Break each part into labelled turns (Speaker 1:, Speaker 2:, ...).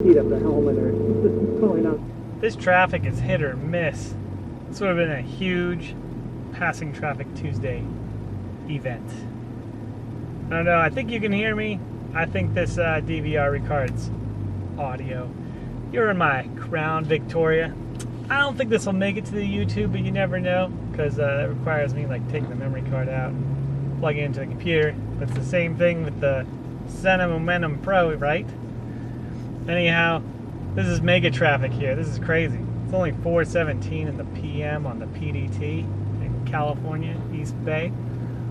Speaker 1: Heat up the helmet or just totally not.
Speaker 2: This traffic is hit or miss. This would have been a huge passing traffic Tuesday event. I don't know. I think you can hear me. I think this DVR records audio. You're in my Crown Victoria. I don't think this will make it to the YouTube, but you never know, because it requires me like taking the memory card out, plugging it into the computer. It's the same thing with the Sena Momentum Pro, right? Anyhow, this is mega traffic here. This is crazy. It's only 4:17 in the PM on the PDT in California, East Bay,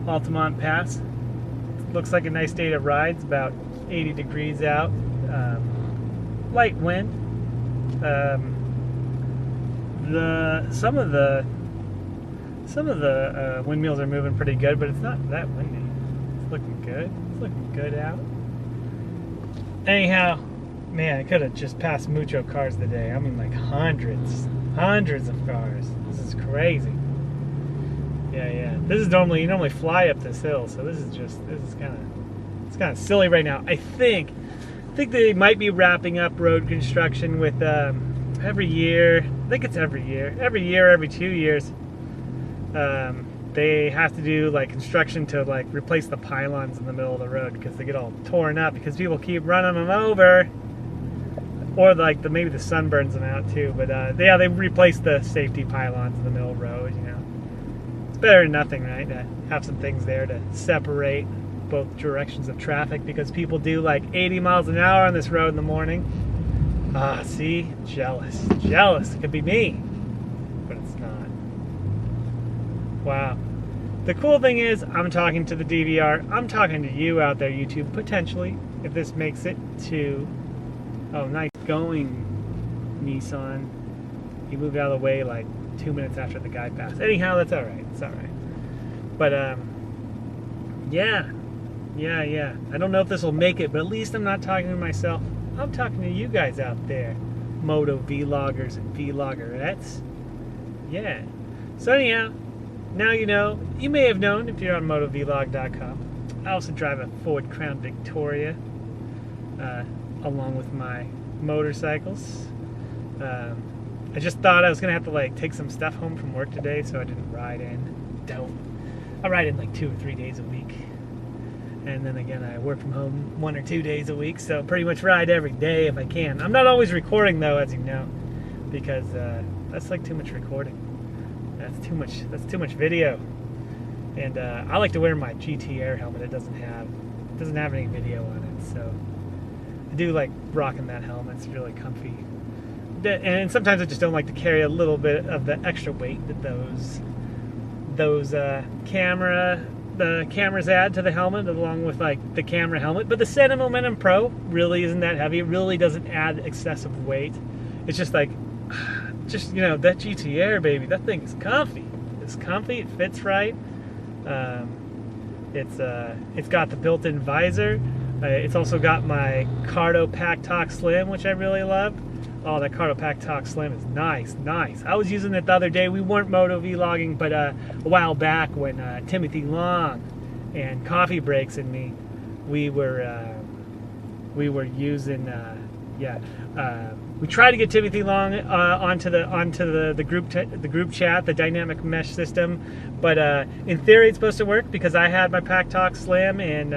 Speaker 2: Altamont Pass. Looks like a nice day to ride. It's about 80 degrees out. Light wind. Some of the windmills are moving pretty good, but it's not that windy. It's looking good. It's looking good out. Anyhow, man, I could have just passed mucho cars today. I mean, like hundreds of cars. This is crazy. Yeah. This is normally, you normally fly up this hill, so this is kind of silly right now. I think they might be wrapping up road construction with every year. I think it's every year, every 2 years. They have to do like construction to like replace the pylons in the middle of the road because they get all torn up because people keep running them over, or like maybe the sun burns them out too. But yeah, they replace the safety pylons in the middle of the road. You know, it's better than nothing, right? To have some things there to separate both directions of traffic because people do like 80 miles an hour on this road in the morning. Ah, see, jealous. It could be me, but it's not. Wow. The cool thing is, I'm talking to the DVR. I'm talking to you out there, YouTube, potentially, if this makes it to... Oh, nice going, Nissan. He moved out of the way like 2 minutes after the guy passed. Anyhow, that's all right. It's all right. But, yeah. I don't know if this will make it, but at least I'm not talking to myself. I'm talking to you guys out there, moto vloggers and vloggerettes. Yeah. So anyhow, now you know. You may have known if you're on motovlog.com. I also drive a Ford Crown Victoria, along with my motorcycles. I just thought I was gonna have to like take some stuff home from work today, so I didn't ride in. I ride in like 2 or 3 days a week. And then again, I work from home 1 or 2 days a week, so pretty much ride every day if I can. I'm not always recording though, as you know, because that's like too much recording. That's too much video. And I like to wear my GT Air helmet. It doesn't have any video on it, so I do like rocking that helmet. It's really comfy. And sometimes I just don't like to carry a little bit of the extra weight that those cameras add to the helmet, along with like the camera helmet. But the Sena Momentum Pro really isn't that heavy. It really doesn't add excessive weight. It's just like, you know, that GT Air, baby, that thing is comfy. It's comfy. It fits right. It's got the built-in visor. It's also got my Cardo Pack Talk Slim, which I really love. Oh, that Cardo Pack Talk Slim is nice. I was using it the other day. We weren't moto vlogging, but a while back when Timothy Long and Coffee Breaks and me, we were using we tried to get Timothy Long onto the group chat, the dynamic mesh system, but in theory it's supposed to work because I had my Pack Talk Slim and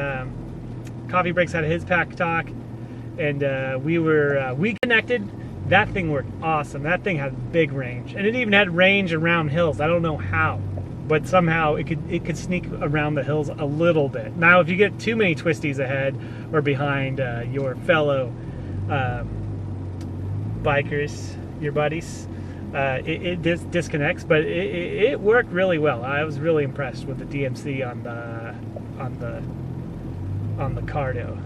Speaker 2: Coffee Breaks had his Pack Talk, and we connected. That thing worked awesome. That thing had big range, and it even had range around hills. I don't know how, but somehow it could sneak around the hills a little bit. Now, if you get too many twisties ahead or behind your fellow bikers, your buddies, it disconnects. But it worked really well. I was really impressed with the DMC on the Cardo.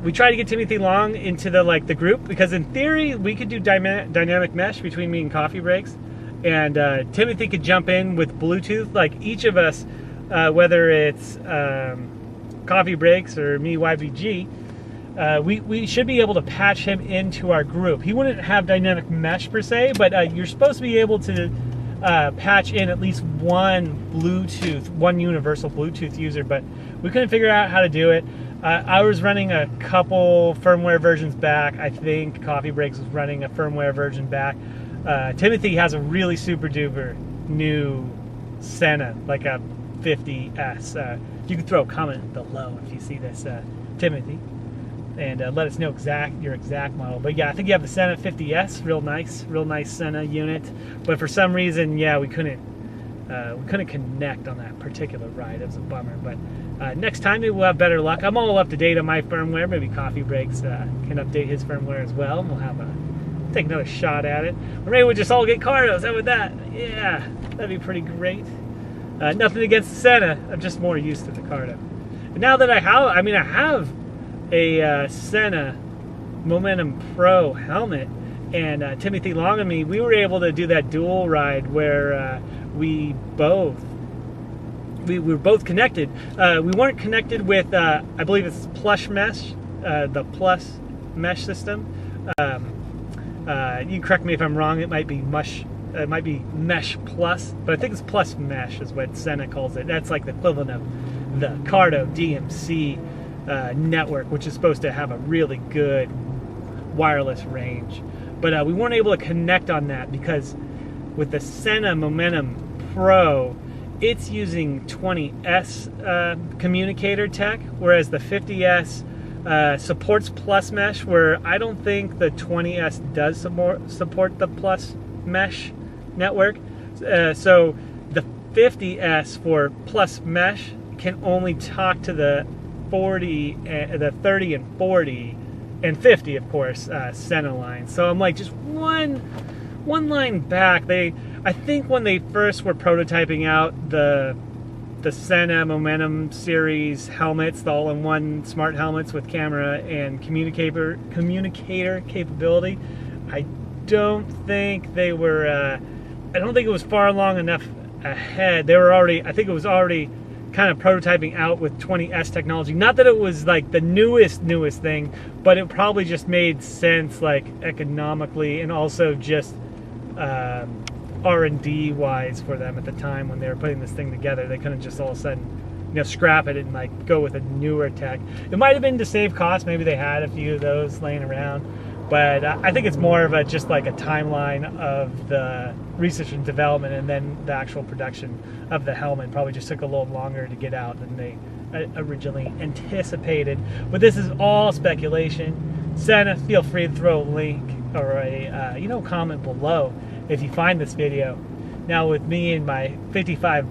Speaker 2: We tried to get Timothy Long into the group because in theory we could do dynamic mesh between me and Coffee Breaks, and Timothy could jump in with Bluetooth. Like each of us, whether it's Coffee Breaks or me, YBG, we should be able to patch him into our group. He wouldn't have dynamic mesh per se, but you're supposed to be able to patch in at least one universal Bluetooth user, but we couldn't figure out how to do it. I was running a couple firmware versions back. I think Coffee Breaks was running a firmware version back. Timothy has a really super duper new Senna, like a 50S. You can throw a comment below if you see this, Timothy, and let us know your exact model. But yeah, I think you have the Senna 50S, real nice Senna unit. But for some reason, yeah, we couldn't connect on that particular ride. It was a bummer. But next time maybe we'll have better luck. I'm all up to date on my firmware. Maybe Coffee Breaks can update his firmware as well, and we'll take another shot at it. Or maybe we'll just all get Cardos. How about that? Yeah, that'd be pretty great. Nothing against the Senna. I'm just more used to the Cardo. But now that I have a Senna Momentum Pro helmet, and Timothy Long and me, we were able to do that dual ride where we were both connected. We weren't connected with, I believe it's Plus Mesh, the Plus Mesh system. You can correct me if I'm wrong. It might be Mesh Plus, but I think it's Plus Mesh is what Senna calls it. That's like the equivalent of the Cardo DMC network, which is supposed to have a really good wireless range. But we weren't able to connect on that because with the Senna Momentum Pro, it's using 20S communicator tech, whereas the 50S supports Plus Mesh, where I don't think the 20S does support the Plus Mesh network. So the 50S for Plus Mesh can only talk to the 30 and 40 and 50, of course, Senna line. So I'm like just one line back. I think when they first were prototyping out the Senna Momentum series helmets, the all-in-one smart helmets with camera and communicator capability, I don't think they were. I don't think it was far long enough ahead. They were already. I think it was already kind of prototyping out with 20S technology. Not that it was like the newest thing, but it probably just made sense, like economically and also just R&D wise for them at the time when they were putting this thing together. They couldn't just all of a sudden, scrap it and like go with a newer tech. It might have been to save costs. Maybe they had a few of those laying around, but I think it's more of just like a timeline of the research and development, and then the actual production of the helmet probably just took a little longer to get out than they originally anticipated. But this is all speculation. Senna, feel free to throw a link or a comment below if you find this video. Now with me and my 55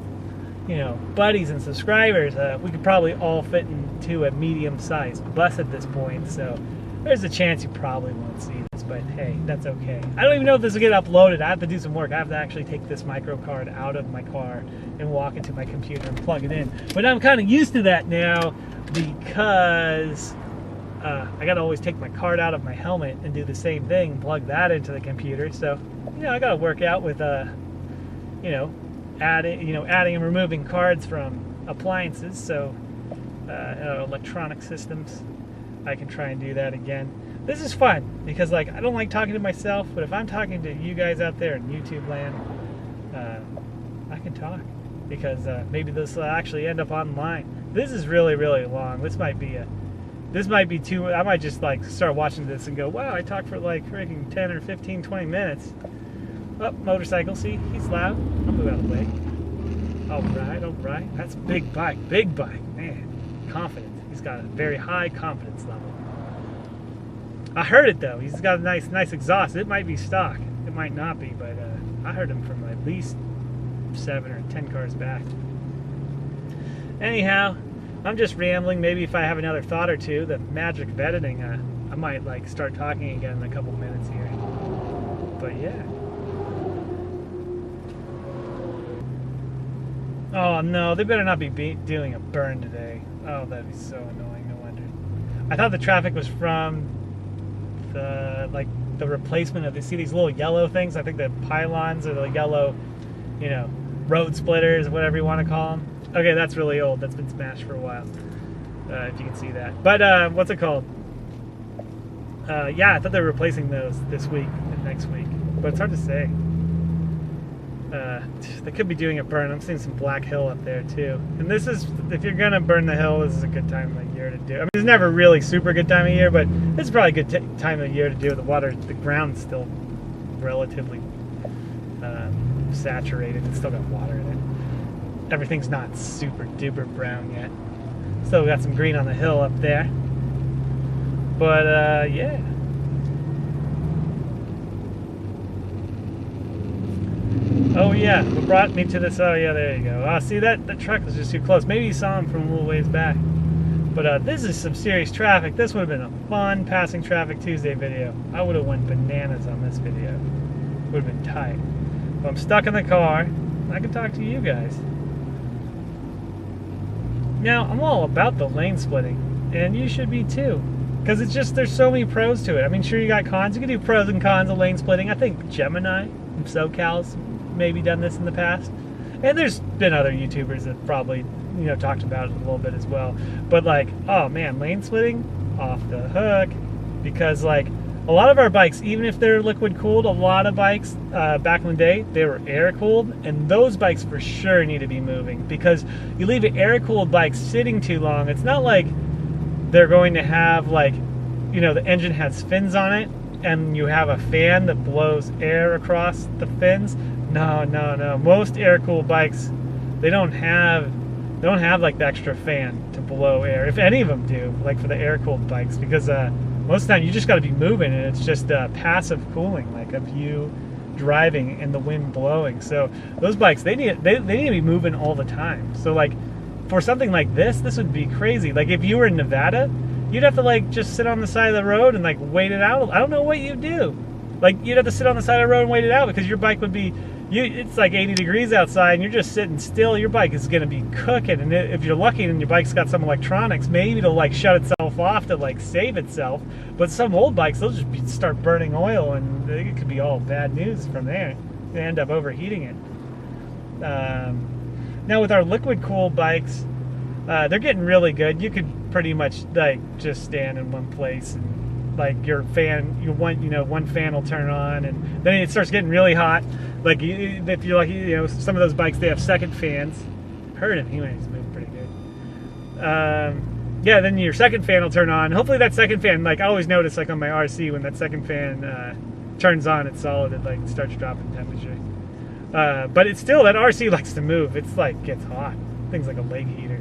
Speaker 2: buddies and subscribers, we could probably all fit into a medium-sized bus at this point, so there's a chance you probably won't see this, but hey, that's okay. I don't even know if this will get uploaded. I have to do some work. I have to actually take this micro card out of my car and walk into my computer and plug it in. But I'm kind of used to that now because I got to always take my card out of my helmet and do the same thing, plug that into the computer. So, I got to work out with, adding and removing cards from appliances. So, electronic systems. I can try and do that again. This is fun because I don't like talking to myself, but if I'm talking to you guys out there in YouTube land, I can talk because maybe this will actually end up online. This is really, really long. This might be too. I might just start watching this and go, wow, I talked for freaking 10 or 15, 20 minutes. Oh, motorcycle, see, he's loud. I'll move out of the way. All right. That's a big bike, man. Confident. He's got a very high confidence level. I heard it though. He's got a nice exhaust. It might be stock. It might not be, but I heard him from at least 7 or 10 cars back. Anyhow, I'm just rambling. Maybe if I have another thought or two, the magic of editing, I might start talking again in a couple minutes here. But yeah. Oh no, they better not be doing a burn today. Oh, that'd be so annoying, no wonder. I thought the traffic was from the replacement of these little yellow things. I think the pylons or the yellow, road splitters, whatever you want to call them. Okay, that's really old. That's been smashed for a while, if you can see that. But what's it called? Yeah, I thought they were replacing those this week and next week, but it's hard to say. They could be doing a burn. I'm seeing some Black Hill up there too. And this is, if you're gonna burn the hill, this is a good time of year to do it. I mean, it's never really super good time of year, but this is probably a good time of year to do it. The ground's still relatively saturated. It's still got water in it. Everything's not super duper brown yet. Still got some green on the hill up there. But yeah. Oh yeah, what brought me to this? Oh yeah, there you go. See, that truck was just too close. Maybe you saw him from a little ways back. But this is some serious traffic. This would have been a fun Passing Traffic Tuesday video. I would have went bananas on this video. Would have been tight. But I'm stuck in the car. I can talk to you guys. Now, I'm all about the lane splitting, and you should be too. Because it's just, there's so many pros to it. I mean, sure, you got cons. You can do pros and cons of lane splitting. I think Gemini from SoCal's maybe done this in the past. And there's been other YouTubers that probably, you know, talked about it a little bit as well. But like, oh man, lane splitting, off the hook. Because like, a lot of our bikes, even if they're liquid cooled, a lot of bikes back in the day, they were air cooled, and those bikes for sure need to be moving, because you leave an air cooled bike sitting too long, it's not like they're going to have, like, you know, the engine has fins on it and you have a fan that blows air across the fins. No. Most air cooled bikes, they don't have like the extra fan to blow air, if any of them do, like for the air cooled bikes, because most of the time you just got to be moving, and it's just passive cooling, like of you driving and the wind blowing. So those bikes, they need to be moving all the time. So like for something like this would be crazy. Like if you were in Nevada, you'd have to like just sit on the side of the road and like wait it out. I don't know what you'd do. Like you'd have to sit on the side of the road and wait it out, because your bike would be, it's like 80 degrees outside and you're just sitting still. Your bike is going to be cooking, and if you're lucky and your bike's got some electronics, maybe it'll like shut itself off to like save itself. But some old bikes, they'll just start burning oil, and it could be all bad news from there. They end up overheating it. Now with our liquid cooled bikes, they're getting really good. You could pretty much like just stand in one place, and like your fan, one fan will turn on, and then it starts getting really hot. Like if you're like, you know, some of those bikes, they have second fans. Heard him, he's moving pretty good. Yeah, then your second fan will turn on. Hopefully that second fan, like I always notice, like on my RC, when that second fan turns on, it's solid. It like starts dropping temperature. But it's still, that RC likes to move. It's like gets hot. Things like a leg heater.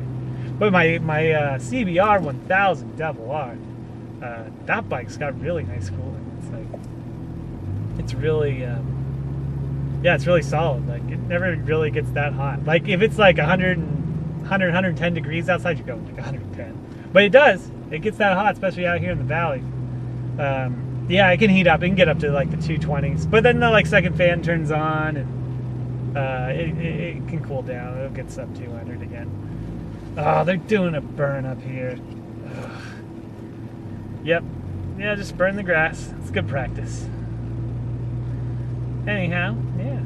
Speaker 2: But my CBR 1000 Double R, that bike's got really nice cooling. It's like, it's really, yeah, it's really solid. Like it never really gets that hot. Like if it's like 110 degrees outside, you go like 110. But it does. It gets that hot, especially out here in the valley. Yeah, it can heat up. It can get up to like the 220s. But then the like second fan turns on, and it can cool down. It gets up 200 again. Oh, they're doing a burn up here. Ugh. Yep. Yeah, just burn the grass. It's good practice. Anyhow, yeah.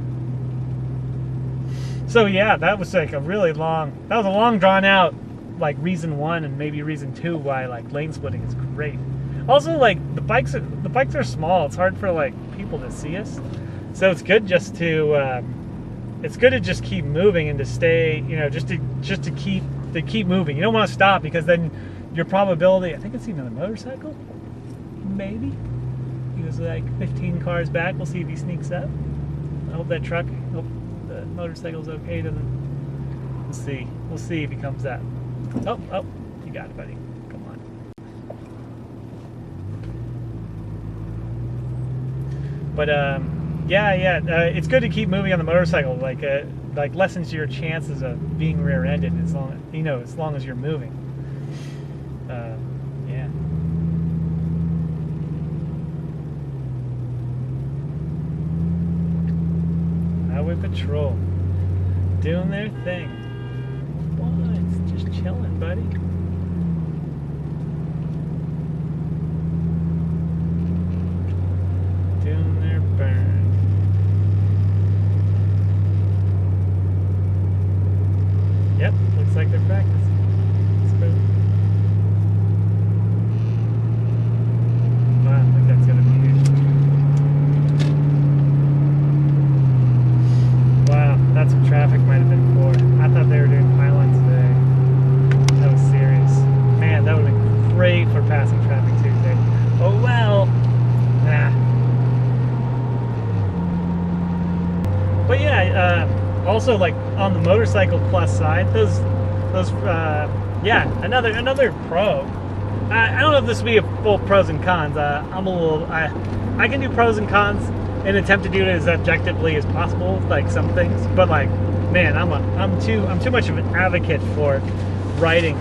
Speaker 2: So yeah, that was like a really long, that was a long drawn out, like reason one and maybe reason two why like lane splitting is great. Also, like the bikes are small. It's hard for like people to see us, so it's good just to just keep moving and to stay, you know, just to keep moving. You don't want to stop, because then your probability, I think it's even a motorcycle, maybe. He was like 15 cars back. We'll see if he sneaks up. I hope that truck, hope the motorcycle's okay. We'll see. We'll see if he comes up. Oh, you got it, buddy. Come on. But yeah, it's good to keep moving on the motorcycle. Like lessens your chances of being rear-ended as long as you're moving. Yeah. Highway Patrol doing their thing. What? Just chilling, buddy. Doing their burn. Yep, looks like they're practicing. Let's go. Wow, I think that's gonna be huge. Wow. also, like on the motorcycle plus side, those yeah, another pro. I don't know if this would be a full pros and cons. I'm a little I can do pros and cons and attempt to do it as objectively as possible, like some things. But like, man, I'm too much of an advocate for riding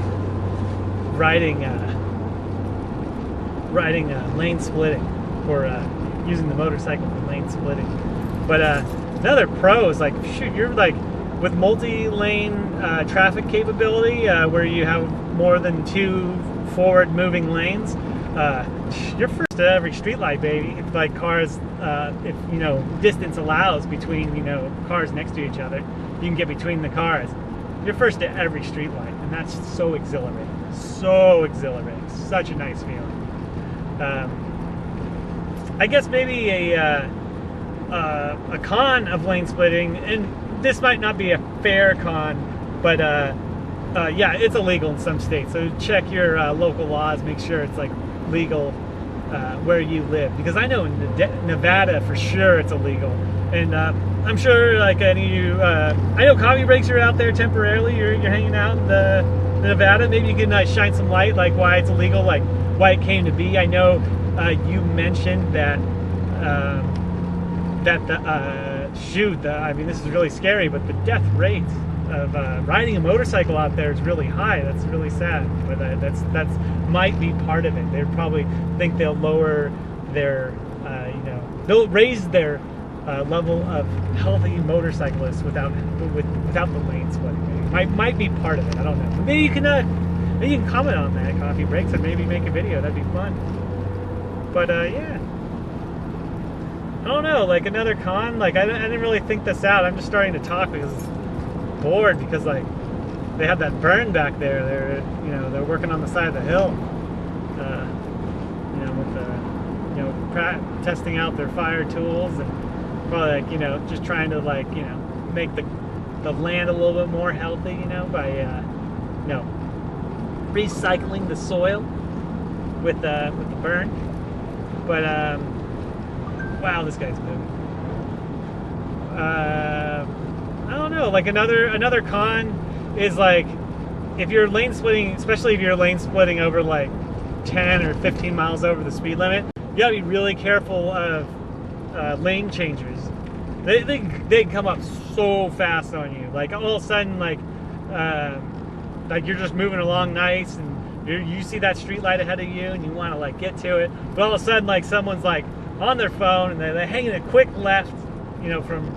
Speaker 2: lane splitting, for using the motorcycle for lane splitting. But another pro is like, shoot, you're like with multi-lane traffic capability, where you have more than 2 forward moving lanes. You're first at every streetlight, baby. If like cars, if you know distance allows between cars next to each other, you can get between the cars. You're first at every streetlight, and that's so exhilarating. So exhilarating. Such a nice feeling. I guess maybe a con of lane splitting, and this might not be a fair con, but yeah, it's illegal in some states. So check your local laws, make sure it's like legal where you live, because I know in Nevada for sure it's illegal, and I'm sure like any of you, I know coffee breaks are out there temporarily. You're hanging out in the Nevada. Maybe you can shine some light, like why it's illegal, like why it came to be. I know you mentioned that I mean, this is really scary, but the death rate of riding a motorcycle out there is really high. That's really sad, but that's might be part of it. They probably think they'll lower their, they'll raise their level of healthy motorcyclists without the lane splitting. Might be part of it. I don't know. But maybe you can comment on that, Coffee Breaks, and maybe make a video. That'd be fun. But yeah. I don't know, like another con, like I didn't really think this out. I'm just starting to talk because I'm bored, because like they have that burn back there. They're working on the side of the hill, with the testing out their fire tools, and probably like just trying to like make the land a little bit more healthy, by recycling the soil with the burn. But wow, this guy's moving. I don't know. Like another con is like if you're lane splitting, especially if you're lane splitting over like 10 or 15 miles over the speed limit, you gotta be really careful of lane changers. They come up so fast on you. Like all of a sudden, like you're just moving along nice, and you see that street light ahead of you, and you want to like get to it, but all of a sudden, like someone's like on their phone, and they're hanging a quick left, from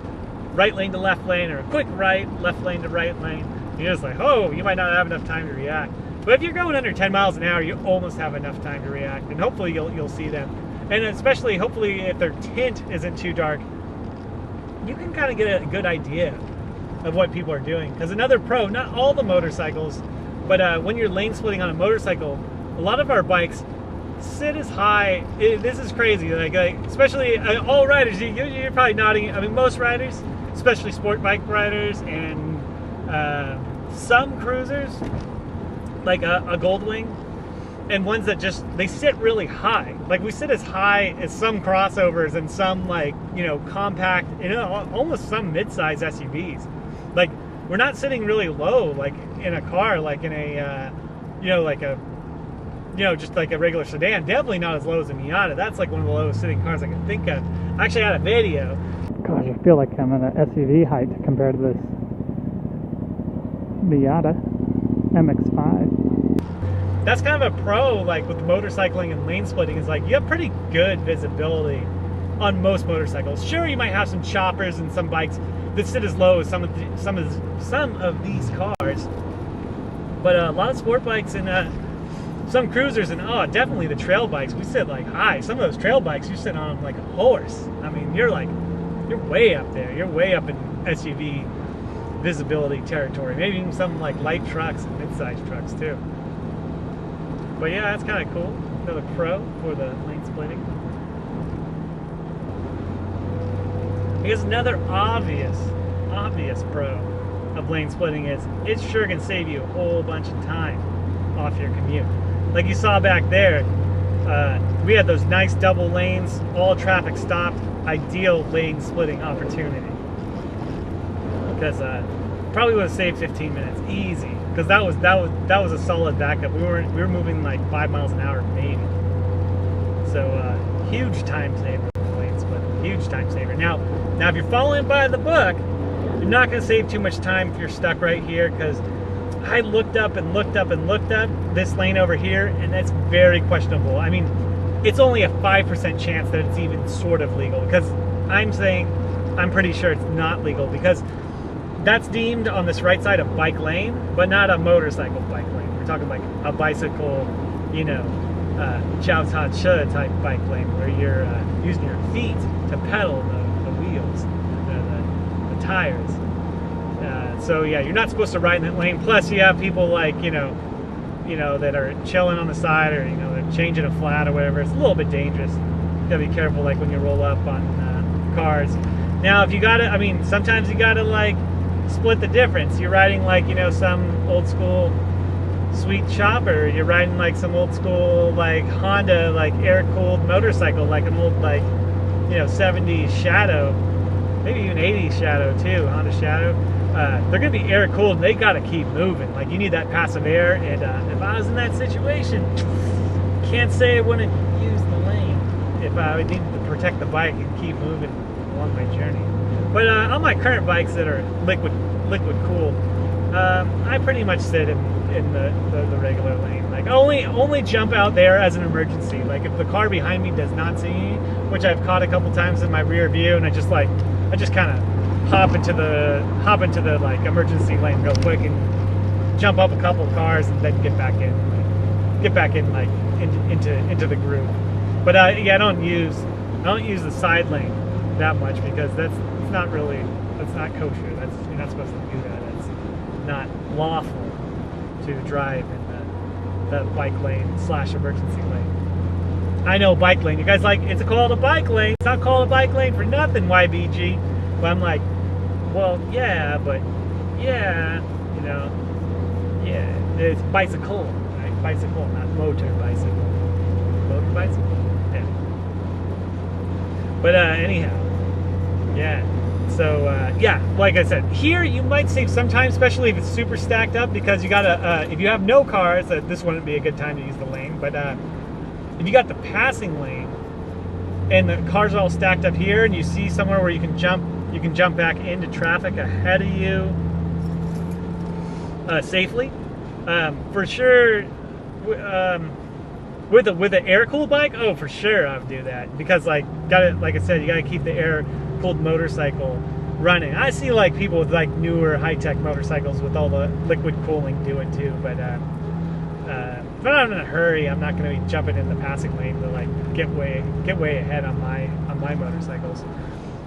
Speaker 2: right lane to left lane, or a quick right, left lane to right lane. You're just like, oh, you might not have enough time to react. But if you're going under 10 miles an hour, you almost have enough time to react, and hopefully you'll see them. And especially, hopefully, if their tint isn't too dark, you can kind of get a good idea of what people are doing. Because another pro, not all the motorcycles, but when you're lane splitting on a motorcycle, a lot of our bikes sit as high. This is crazy. Like especially all riders, you're probably nodding. I mean, most riders, especially sport bike riders, and some cruisers, like a Goldwing, and ones that they sit really high. Like we sit as high as some crossovers and some compact, and almost some mid-size SUVs. Like we're not sitting really low, like in a car, like in a just like a regular sedan. Definitely not as low as a Miata. That's like one of the lowest sitting cars I can think of. I actually had a video. Gosh, I feel like I'm in an SUV height compared to this Miata MX-5. That's kind of a pro, like with motorcycling and lane splitting, is like you have pretty good visibility on most motorcycles. Sure, you might have some choppers and some bikes that sit as low as some of these cars, but a lot of sport bikes and some cruisers, and definitely the trail bikes, we sit like high. Some of those trail bikes, you sit on them like a horse. I mean, you're way up there. You're way up in SUV visibility territory. Maybe even some like light trucks and mid-sized trucks too. But yeah, that's kind of cool. Another pro for the lane splitting. I guess another obvious pro of lane splitting is it sure can save you a whole bunch of time off your commute. Like you saw back there, we had those nice double lanes, all traffic stopped, ideal lane splitting opportunity. because probably would have saved 15 minutes easy. Because that was a solid backup. We were moving like 5 miles an hour maybe. So huge time saver, but huge time saver. Now if you're following by the book, you're not going to save too much time if you're stuck right here, because I looked up this lane over here, and that's very questionable. I mean, it's only a 5% chance that it's even sort of legal, because I'm pretty sure it's not legal, because that's deemed on this right side a bike lane, but not a motorcycle bike lane. We're talking like a bicycle, jiao ta che type bike lane, where you're using your feet to pedal the wheels, the tires. So yeah, you're not supposed to ride in that lane. Plus, you have people like that are chilling on the side, or they're changing a flat or whatever. It's a little bit dangerous. You gotta be careful, like when you roll up on cars. Now, if you sometimes you gotta like split the difference. You're riding like some old school sweet chopper. You're riding like some old school like Honda like air-cooled motorcycle, like an old like 70s Shadow, maybe even 80s Shadow too, Honda Shadow. They're gonna be air-cooled, and they gotta keep moving. Like, you need that passive air, and if I was in that situation, can't say I wouldn't use the lane if I needed to protect the bike and keep moving along my journey. But on my current bikes that are liquid cooled, I pretty much sit in the regular lane. Like, only jump out there as an emergency. Like, if the car behind me does not see me, which I've caught a couple times in my rear view, and I just kind of hop into the like emergency lane real quick and jump up a couple cars, and then get back in like into the groove. But I don't use the side lane that much, because that's not kosher. You're not supposed to do that. It's not lawful to drive in the bike lane / emergency lane. I know, bike lane. You guys like, it's called a bike lane. It's not called a bike lane for nothing, YBG. But I'm like, well, yeah, but yeah, it's bicycle, right? Bicycle, not motor bicycle. Motor bicycle? Yeah. But anyhow, yeah. So like I said, here you might save some time, especially if it's super stacked up, because you gotta, if you have no cars, this wouldn't be a good time to use the lane. But if you got the passing lane and the cars are all stacked up here, and you see somewhere where you can jump back into traffic ahead of you safely, for sure. With the air-cooled bike, oh, for sure I would do that, because like I said, you gotta keep the air-cooled motorcycle running. I see like people with like newer high-tech motorcycles with all the liquid cooling do it too, but if I'm in a hurry, I'm not going to be jumping in the passing lane to like get way ahead on my motorcycles.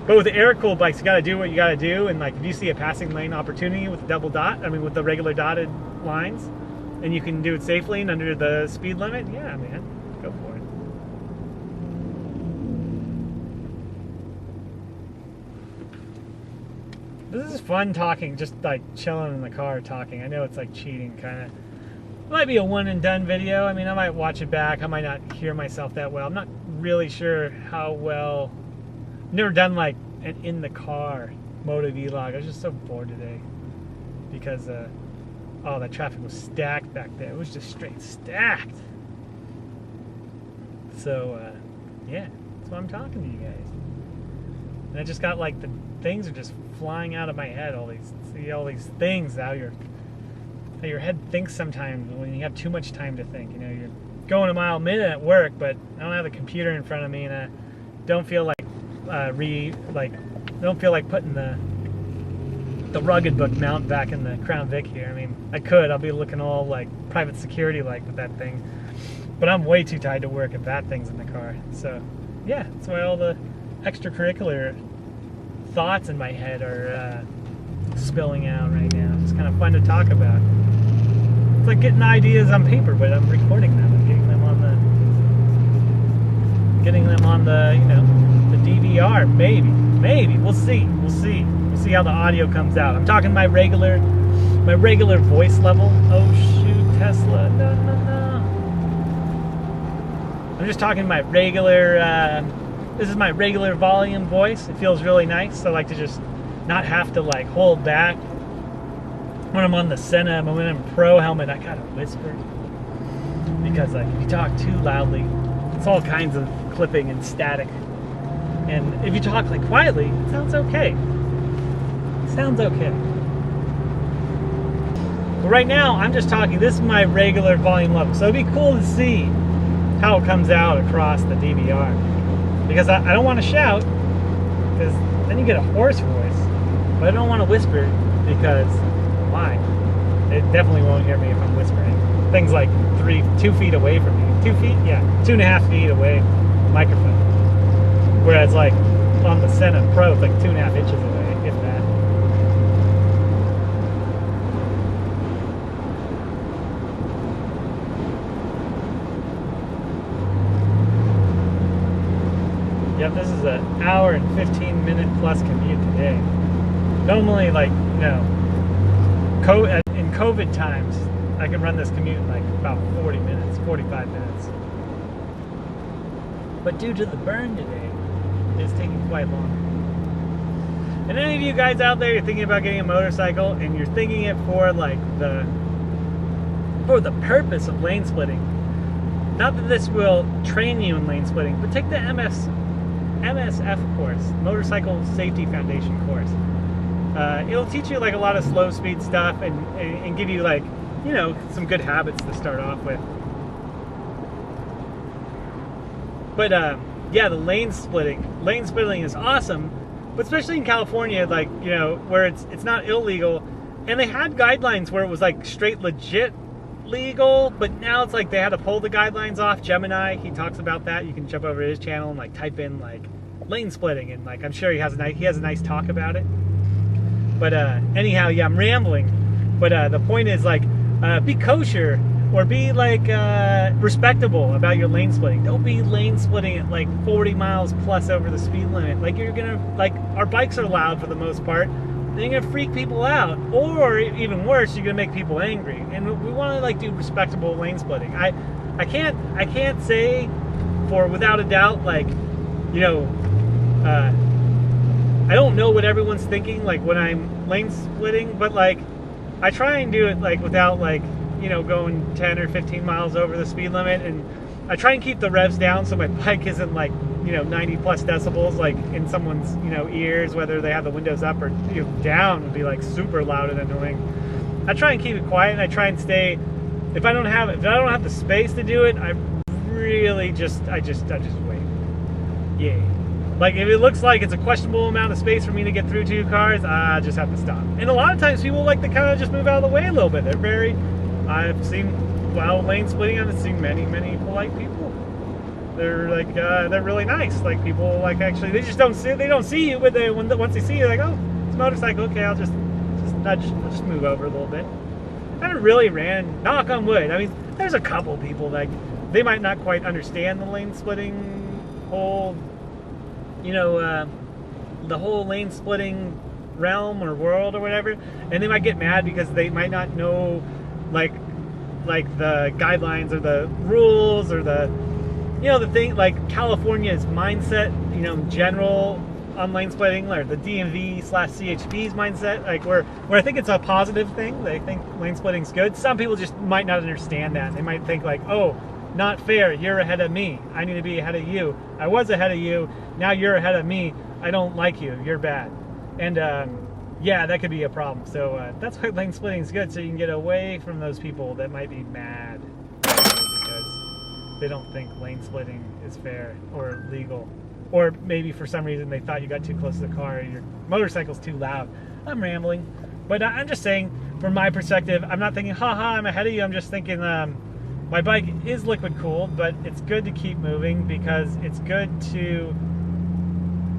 Speaker 2: But with the air-cooled bikes, you got to do what you got to do, and like if you see a passing lane opportunity with with the regular dotted lines, and you can do it safely and under the speed limit, yeah, man, go for it. This is fun talking, just like chilling in the car talking. I know it's like cheating, kind of. It might be a one and done video. I mean, I might watch it back. I might not hear myself that well. I'm not really sure how well. Never done like an in the car moto vlog. I was just so bored today because that traffic was stacked back there. It was just straight stacked. So yeah, that's why I'm talking to you guys. And I just got like the things are just flying out of my head. All these things. How your head thinks sometimes when you have too much time to think. You're going a mile a minute at work, but I don't have a computer in front of me, and I don't feel like don't feel like putting the rugged book mount back in the Crown Vic here. I mean, I could. I'll be looking all like private security like with that thing, but I'm way too tired to work if that thing's in the car. So yeah, that's why all the extracurricular thoughts in my head are spilling out right now. It's kind of fun to talk about. It's like getting ideas on paper, but I'm recording them and getting them on the DVR. Maybe we'll see how the audio comes out. I'm talking my regular voice level. Oh shoot, Tesla, no. I'm just talking my regular. This is my regular volume voice. It feels really nice. So I like to just not have to like hold back. When I'm on the Senna Momentum Pro helmet, I gotta whisper because like if you talk too loudly, it's all kinds of clipping and static. And if you talk like quietly, it sounds okay. It sounds okay. But right now, I'm just talking. This is my regular volume level, so it'd be cool to see how it comes out across the DVR. Because I don't want to shout, because then you get a hoarse voice. But I don't want to whisper because why? It definitely won't hear me if I'm whispering. Things like 2 feet away from me. 2 feet? Yeah, 2.5 feet away microphone. Whereas like on the Senna Pro, it's like 2.5 inches away, if that. Yep, this is an hour and 15 minute plus commute today. Normally, like, you know, in COVID times, I can run this commute in like about 40 minutes, 45 minutes. But due to the burn today, it's taking quite long. And any of you guys out there, you're thinking about getting a motorcycle and you're thinking it for like the purpose of lane splitting. Not that this will train you in lane splitting, but take the MSF course, Motorcycle Safety Foundation course. It'll teach you like a lot of slow speed stuff and give you like, you know, some good habits to start off with. But yeah, the lane splitting is awesome, but especially in California, like, you know, where it's not illegal, and they had guidelines where it was like straight legit legal, but now it's like they had to pull the guidelines off. Gemini, he talks about that. You can jump over to his channel and like type in like lane splitting, and like I'm sure he has a nice talk about it. But anyhow, yeah, I'm rambling. But the point is like be kosher or be like respectable about your lane splitting. Don't be lane splitting at like 40 miles plus over the speed limit. Like you're gonna, like, our bikes are loud for the most part. Then you're gonna freak people out, or even worse, you're gonna make people angry. And we want to like do respectable lane splitting. I can't say for without a doubt, like, you know, I don't know what everyone's thinking like when I'm lane splitting, but like I try and do it like without like, you know, going 10 or 15 miles over the speed limit, and I try and keep the revs down so my bike isn't like, you know, 90 plus decibels like in someone's, you know, ears, whether they have the windows up or, you know, down, would be like super loud and annoying. I try and keep it quiet, and I try and stay, if I don't have the space to do it, I really just wait. Yeah. Like if it looks like it's a questionable amount of space for me to get through two cars, I just have to stop. And a lot of times people like to kind of just move out of the way a little bit. I've seen, while lane splitting, I've seen many polite people. They're like, they're really nice. Like people, like actually, they don't see you, but once they see you, like, oh, it's a motorcycle. Okay, I'll just move over a little bit. I haven't really ran, knock on wood. I mean, there's a couple people like they might not quite understand the lane splitting whole, you know, the whole lane splitting realm or world or whatever, and they might get mad because they might not know like the guidelines or the rules or the, you know, the thing, like California's mindset, you know, in general on lane splitting, or the DMV/CHP's mindset, like where I think it's a positive thing. They think lane splitting's good. Some people just might not understand that. They might think like, oh, not fair, you're ahead of me, I need to be ahead of you, I was ahead of you, now you're ahead of me, I don't like you, you're bad. And yeah, that could be a problem. So that's why lane splitting is good, so you can get away from those people that might be mad because they don't think lane splitting is fair or legal, or maybe for some reason they thought you got too close to the car, your motorcycle's too loud. I'm rambling, but I'm just saying, from my perspective, I'm not thinking, haha, I'm ahead of you. I'm just thinking, my bike is liquid cooled, but it's good to keep moving because it's good to,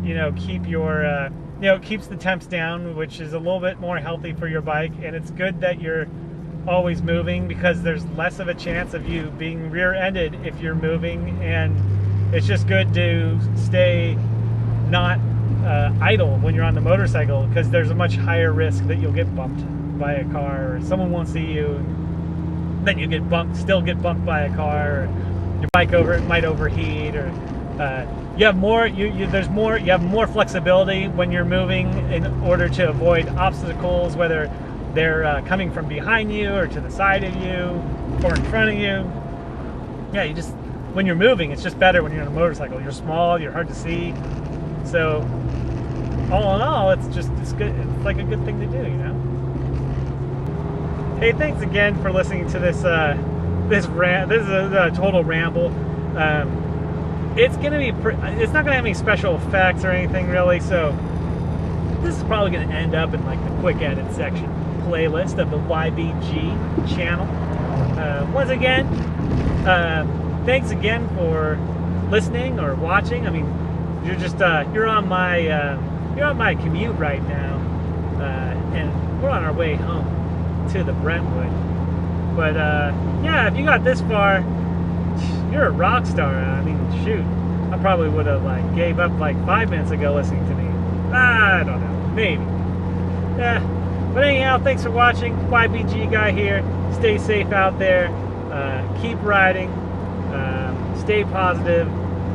Speaker 2: you know, keep your, you know, keeps the temps down, which is a little bit more healthy for your bike. And it's good that you're always moving because there's less of a chance of you being rear-ended if you're moving. And it's just good to stay not idle when you're on the motorcycle, because there's a much higher risk that you'll get bumped by a car, or someone won't see you, then you get bumped, still get bumped by a car, or your bike might overheat, or you have more. There's more. You have more flexibility when you're moving in order to avoid obstacles, whether they're coming from behind you or to the side of you or in front of you. Yeah, you just when you're moving, it's just better when you're on a motorcycle. You're small. You're hard to see. So all in all, it's good. It's like a good thing to do, you know. Hey, thanks again for listening to this this is a total ramble. It's not gonna have any special effects or anything really, so this is probably gonna end up in like the quick edit section playlist of the YBG channel. Once again, thanks again for listening or watching. I mean, you're on my commute right now, and we're on our way home to the Brentwood. But yeah, if you got this far, you're a rock star. I mean, shoot, I probably would have like gave up like 5 minutes ago listening to me. I don't know, maybe. Yeah, but anyhow, thanks for watching. YBG guy here. Stay safe out there. Keep riding. Stay positive.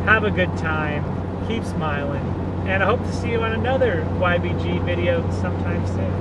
Speaker 2: Have a good time. Keep smiling. And I hope to see you on another YBG video sometime soon.